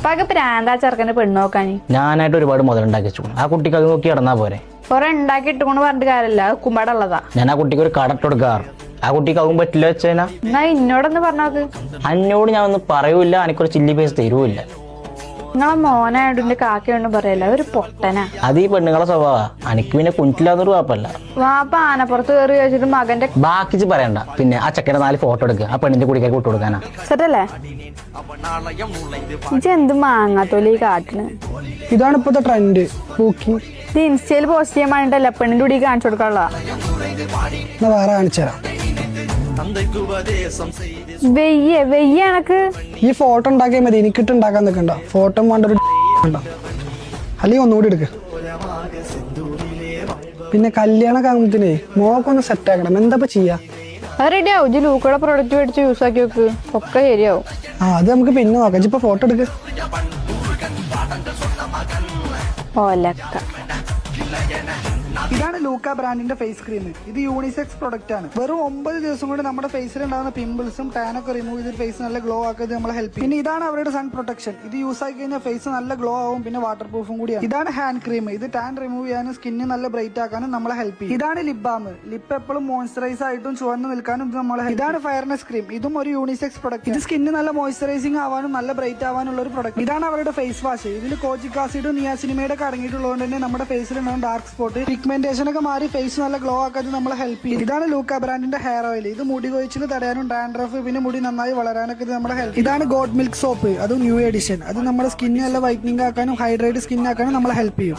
ഉപ്പാക്ക് പ്രാന്താ ചെറുക്കനെ പെണ്ണ് നോക്കാനി. ഞാനായിട്ട് ഒരുപാട് മുതലുണ്ടാക്കി വെച്ചു. ആ കുട്ടിക്ക് അത് നോക്കി കിടന്നാ പോരെ. കൊറേ ഉണ്ടാക്കി ഇട്ടുകൊണ്ട് പറഞ്ഞിട്ട് കാര്യമില്ല, കുമ്പാടുള്ളതാ. ഞാൻ ആ കുട്ടിക്ക് ഒരു കട ഇട്ട് കൊടുക്കാറ്. ആ കുട്ടിക്ക് ആവും പറ്റില്ല വെച്ചാ എന്നാ ഇന്നോടൊന്ന് പറഞ്ഞോക്ക്. അന്നോട് ഞാൻ ഒന്നും പറയൂല, എനിക്കൊരു ചില്ലി പൈസ തരുമില്ല. നിങ്ങളെ മോനായോണ്ട് കാക്കയൊന്നും പറയല്ല, ഒരു പൊട്ടനാ. അത് ഈ പെണ്ണുങ്ങളെ സ്വഭാവ. എനിക്ക് പിന്നെ കുഞ്ഞില്ലാന്നൊരു കുഴപ്പമില്ല. വാപ്പ ആനപ്പുറത്ത് കയറി വെച്ചിട്ട് മകന്റെ ബാക്കിച്ച് പറയണ്ട. പിന്നെ ആ ചെക്കൻ്റെ 4 ഫോട്ടോ എടുക്കുക, ആ പെണ്ണിന്റെ കുടിക്കാർ വിട്ടു കൊടുക്കാനാ. സെറ്റല്ലേ ഇജ് എന്ത് മാങ്ങാത്തോലി കാട്ടിന്. ഇതാണ് ഇപ്പോഴത്തെ ട്രെൻഡ്. ഇത് ഇൻസ്റ്റയിൽ പോസ്റ്റ് ചെയ്യാൻ വേണ്ടിട്ടല്ല, പെണ്ണിന്റെ കുടി കാണിച്ചു കൊടുക്കാനുള്ള. വേറെ കാണിച്ചു തരാം. വെയ്യ എനക്ക് ഈ ഫോട്ടോ ഉണ്ടാക്കിയാൽ മതി, എനിക്കിട്ട് ഉണ്ടാക്കാൻ നിൽക്കണ്ട. ഫോട്ടോ വേണ്ട ഒരു അല്ലെങ്കിൽ ഒന്നുകൂടി എടുക്ക. പിന്നെ കല്യാണൊക്കെ ആകുമ്പത്തിനേ മോക്കൊന്ന് സെറ്റ് ആക്കണം. എന്താ ചെയ്യാ? അത് റെഡി ആവും. ഇജ് ലൂക്കയുടെ പ്രൊഡക്റ്റ് മേടിച്ച് യൂസ് ആക്കി വെക്ക്, ഒക്കെ ശരിയാവും. അത് നമുക്ക് പിന്നെ നോക്കാം. ഇപ്പൊ ഫോട്ടോ എടുക്ക്. ഓലക്ക. ഇതാണ് ലൂക്ക ബ്രാൻഡിന്റെ ഫേസ് ക്രീം. ഇത് യൂണിസെക്സ് പ്രൊഡക്റ്റ് ആണ്. വെറും 9 ദിവസം കൊണ്ട് നമ്മുടെ ഫേസിൽ ഉണ്ടാകുന്ന പിമ്പിൾസും ടാനൊക്കെ റിമൂവ് ചെയ്ത് ഫേസ് നല്ല ഗ്ലോ ആക്കുന്നത് നമ്മളെ ഹെൽപ്പ് ചെയ്യും. പിന്നെ ഇതാണ് അവരുടെ സൺ പ്രൊട്ടക്ഷൻ. ഇത് യൂസ് ആക്കി കഴിഞ്ഞാൽ ഫേസ് നല്ല ഗ്ലോ ആവും, പിന്നെ വാട്ടർ പ്രൂഫും കൂടിയാണ്. ഇതാണ് ഹാൻഡ് ക്രീം. ഇത് ടാൻ റിമൂവ് ചെയ്യാനും സ്കിന്ന് നല്ല ബ്രൈറ്റ് ആക്കാനും നമ്മളെ ഹെൽപ്പ് ചെയ്യും. ഇതാണ് ലിപ് ബാം. ലിപ്പ് എപ്പോഴും മോയ്സ്ചറൈസ് ആയിട്ടും ചുവന്ന് നിൽക്കാനും ഇത് നമ്മളെ. ഇതാണ് ഫയർനെസ് ക്രീം. ഇതും ഒരു യൂണിസെക്സ് പ്രൊഡക്റ്റ്. ഇത് സ്കിന്ന് നല്ല മോയ്സ്ചറൈസിംഗ് ആവാനും നല്ല ബ്രൈറ്റ് ആവാനുള്ള ഒരു പ്രൊഡക്റ്റ്. ഇതാണ് അവരുടെ ഫേസ് വാഷ്. ഇതിൽ കോജിക് ആസിഡും നിയാസിനിമയുടെ ഒക്കെ അടങ്ങിയിട്ടുള്ളതുകൊണ്ട് തന്നെ നമ്മുടെ ഫേസിൽ ഉണ്ടാകും ഡാർക്ക് സ്പോട്ട്, പിഗ്മെന്റേഷൻ ഒക്കെ മാറി ഫേസ് നല്ല ഗ്ലോ ആക്കാൻ നമ്മളെ ഹെൽപ്പ് ചെയ്യും. ഇതാണ് ലൂക്ക ബ്രാൻഡിന്റെ ഹെയർ ഓയിൽ. ഇത് മുടി കൊഴിച്ചിൽ തടയാനും ഡാൻഡ്രഫ് പിന്നെ മുടി നന്നായി വളരാനൊക്കെ ഇത് നമ്മുടെ ഹെൽപ്പ്. ഇതാണ് ഗോഡ് മിൽക്ക് സോപ്പ്. അതും ന്യൂ എഡിഷൻ. അത് നമ്മുടെ സ്കിന്ന് നല്ല വൈറ്റനിങ് ആക്കാനും ഹൈഡ്രേറ്റ് സ്കിൻ ആക്കാനും നമ്മളെ ഹെൽപ്പ് ചെയ്യും.